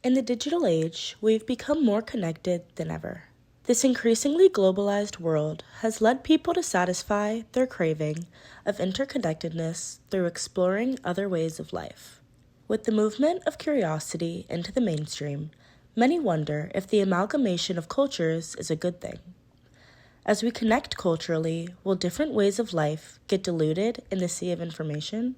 In the digital age, we've become more connected than ever. This increasingly globalized world has led people to satisfy their craving of interconnectedness through exploring other ways of life. With the movement of curiosity into the mainstream, many wonder if the amalgamation of cultures is a good thing. As we connect culturally, will different ways of life get diluted in the sea of information?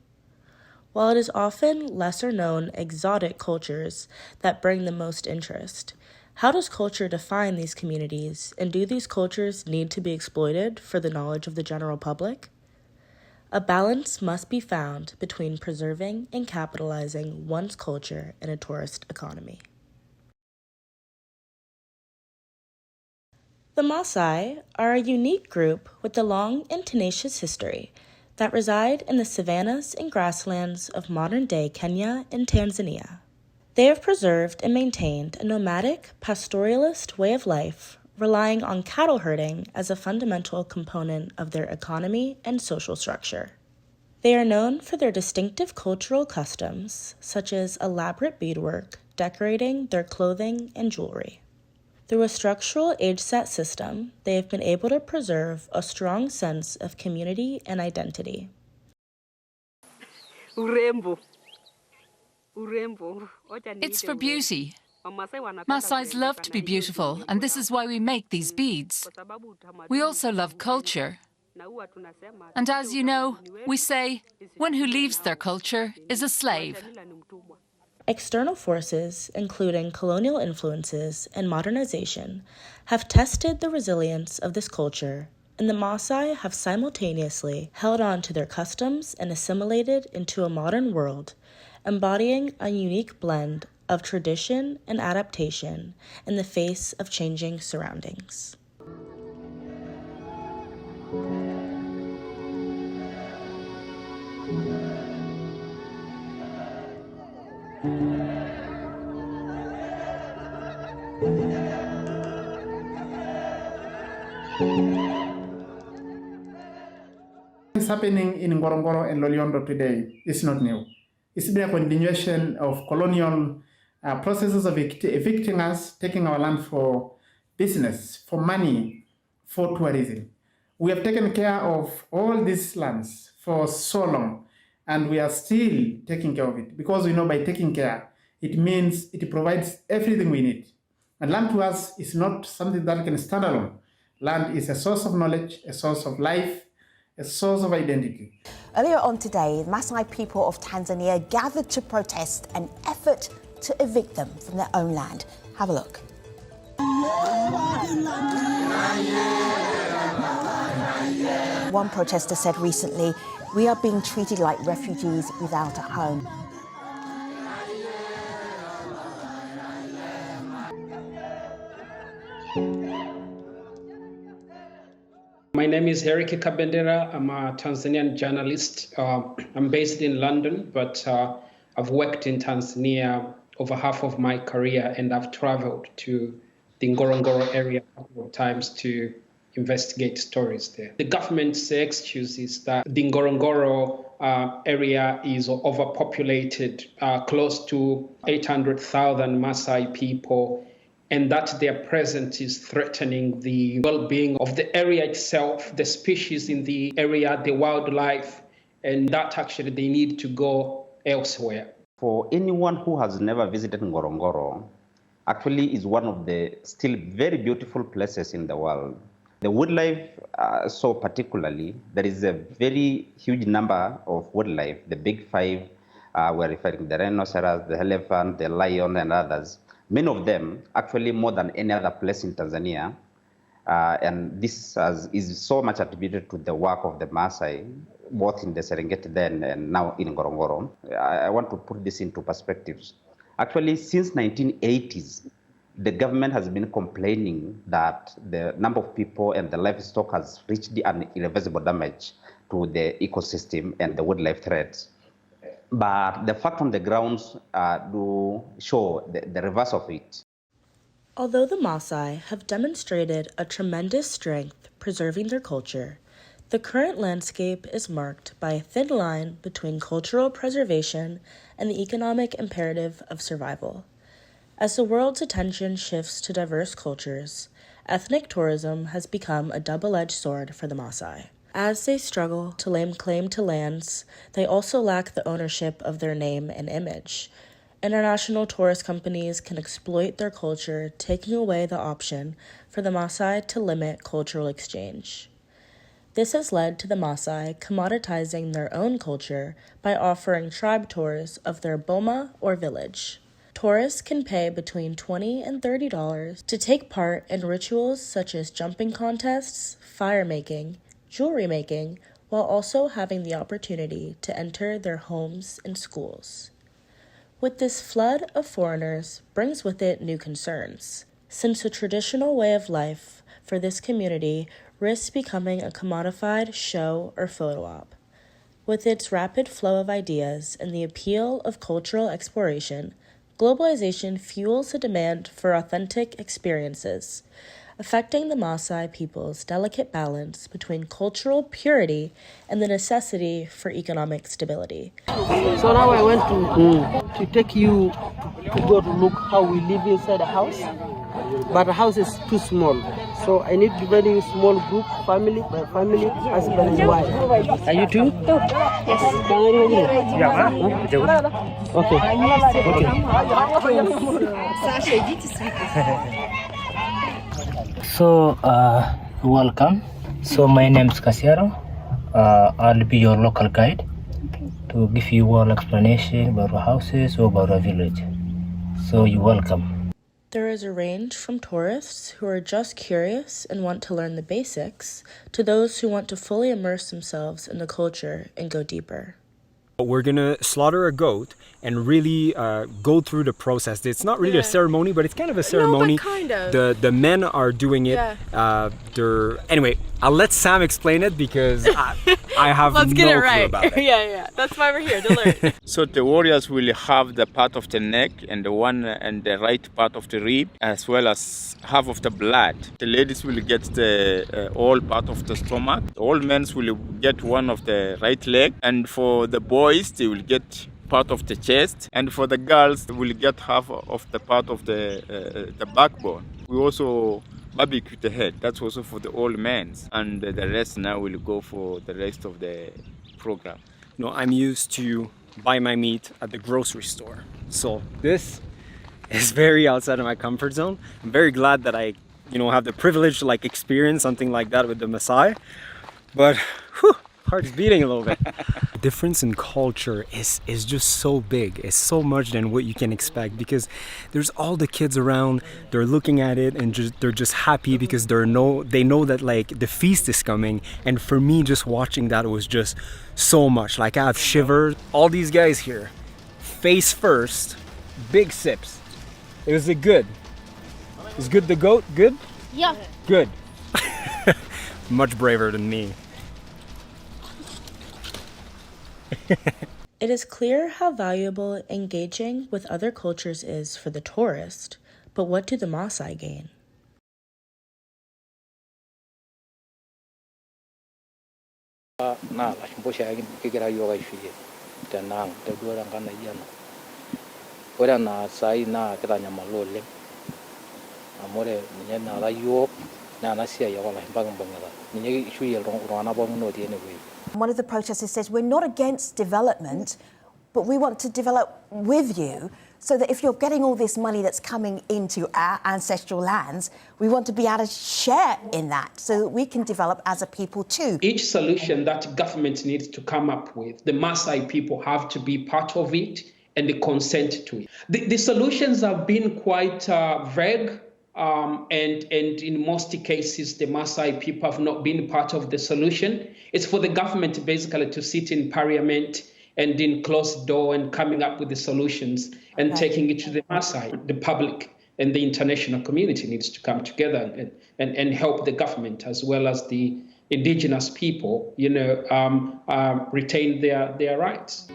While it is often lesser-known exotic cultures that bring the most interest, how does culture define these communities, and do these cultures need to be exploited for the knowledge of the general public? A balance must be found between preserving and capitalizing one's culture in a tourist economy. The Maasai are a unique group with a long and tenacious history that reside in the savannas and grasslands of modern-day Kenya and Tanzania. They have preserved and maintained a nomadic, pastoralist way of life, relying on cattle herding as a fundamental component of their economy and social structure. They are known for their distinctive cultural customs, such as elaborate beadwork decorating their clothing and jewelry. Through a structural age-set system, they have been able to preserve a strong sense of community and identity. It's for beauty. Maasais love to be beautiful, and this is why we make these beads. We also love culture. And as you know, we say, one who leaves their culture is a slave. External forces, including colonial influences and modernization, have tested the resilience of this culture, and the Maasai have simultaneously held on to their customs and assimilated into a modern world, embodying a unique blend of tradition and adaptation in the face of changing surroundings. What's happening in Ngorongoro and Loliondo today is not new. It's been a continuation of colonial processes of evicting us, taking our land for business, for money, for tourism. We have taken care of all these lands for so long, and we are still taking care of it, because we know by taking care, it means it provides everything we need. And land to us is not something that can stand alone. Land is a source of knowledge, a source of life, a source of identity. Earlier on today, the Masai people of Tanzania gathered to protest an effort to evict them from their own land. Have a look. One protester said recently, "We are being treated like refugees without a home." My name is Herike Kabendera. I'm a Tanzanian journalist. I'm based in London, but I've worked in Tanzania over half of my career, and I've traveled to the Ngorongoro area a couple of times to investigate stories there. The government's excuse is that the Ngorongoro area is overpopulated, close to 800,000 Maasai people, and that their presence is threatening the well-being of the area itself, the species in the area, the wildlife, and that actually they need to go elsewhere. For anyone who has never visited Ngorongoro, actually is one of the still very beautiful places in the world. The wildlife, so particularly, there is a very huge number of wildlife. The big five, we're referring to the rhinoceros, the elephant, the lion, and others. Many of them, actually more than any other place in Tanzania, and this is so much attributed to the work of the Maasai, both in the Serengeti then and now in Ngorongoro. I want to put this into perspectives. Actually, since 1980s, the government has been complaining that the number of people and the livestock has reached an irreversible damage to the ecosystem and the wildlife threats. But the fact on the grounds do show the reverse of it. Although the Maasai have demonstrated a tremendous strength preserving their culture, the current landscape is marked by a thin line between cultural preservation and the economic imperative of survival. As the world's attention shifts to diverse cultures, ethnic tourism has become a double-edged sword for the Maasai. As they struggle to lay claim to lands, they also lack the ownership of their name and image. International tourist companies can exploit their culture, taking away the option for the Maasai to limit cultural exchange. This has led to the Maasai commoditizing their own culture by offering tribe tours of their boma or village. Tourists can pay between $20 and $30 to take part in rituals such as jumping contests, fire making, jewelry making, while also having the opportunity to enter their homes and schools. With this flood of foreigners brings with it new concerns, since the traditional way of life for this community risks becoming a commodified show or photo op. With its rapid flow of ideas and the appeal of cultural exploration, globalization fuels the demand for authentic experiences, affecting the Maasai people's delicate balance between cultural purity and the necessity for economic stability. So now I want to take you to go to look how we live inside a house, but the house is too small. So I need dividing small group, family by family, husband and wife. Are you too? Yes. Can I go there? Yeah. Okay. So, welcome. So my name is Casiero. I'll be your local guide to give you all explanation about our houses or about our village. So you're welcome. There is a range from tourists who are just curious and want to learn the basics to those who want to fully immerse themselves in the culture and go deeper. We're gonna slaughter a goat and really go through the process. It's not really a ceremony, but it's kind of a ceremony. No, but kind of. The men are doing it. Yeah. Anyway, I'll let Sam explain it because I have Let's no get it clue right. about it. Yeah. That's why we're here, to learn. So the warriors will have the part of the neck and the one and the right part of the rib, as well as half of the blood. The ladies will get the all part of the stomach. All men will get one of the right leg, and for the boys they will get part of the chest, and for the girls they will get half of the part of the backbone. We also barbecue the head. That's also for the old men, and the rest now will go for the rest of the program. No, I'm used to buy my meat at the grocery store, so this is very outside of my comfort zone. I'm very glad that I, have the privilege to experience something like that with the Masai, but heart is beating a little bit. The difference in culture is just so big. It's so much than what you can expect, because there's all the kids around, they're looking at it and they're just happy because they know that the feast is coming. And for me, just watching that was just so much. I have shivered. All these guys here, face first, big sips. It was good. Is good the goat? Good? Yeah. Good. Much braver than me. It is clear how valuable engaging with other cultures is for the tourist, but what do the Maasai gain? One of the protesters says, we're not against development, but we want to develop with you, so that if you're getting all this money that's coming into our ancestral lands, we want to be able to share in that so that we can develop as a people too. Each solution that government needs to come up with, the Maasai people have to be part of it and they consent to it. The solutions have been quite vague. And in most cases, the Maasai people have not been part of the solution. It's for the government basically to sit in parliament and in closed door and coming up with the solutions and taking it to the Maasai. The public and the international community needs to come together and help the government as well as the indigenous people, retain their rights.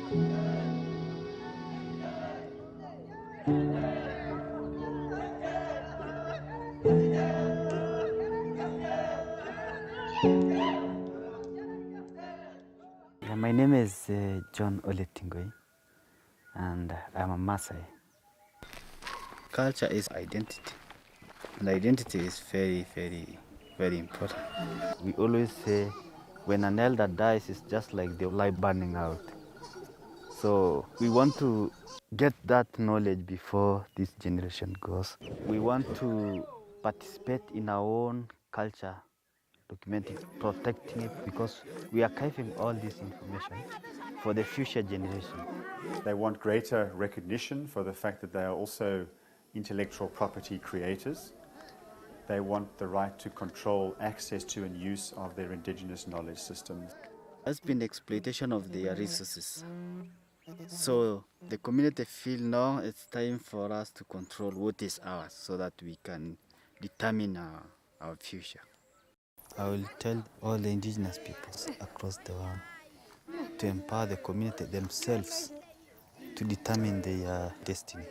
My name is John Oletingoi, and I'm a Maasai. Culture is identity, and identity is very, very, very important. We always say when an elder dies, it's just like the light burning out. So we want to get that knowledge before this generation goes. We want to participate in our own culture, documenting, protecting it, because we are archiving all this information for the future generation. They want greater recognition for the fact that they are also intellectual property creators. They want the right to control access to and use of their indigenous knowledge systems. There's been exploitation of their resources. So the community feel now it's time for us to control what is ours so that we can determine our future. I will tell all the indigenous peoples across the world to empower the community themselves to determine their destiny.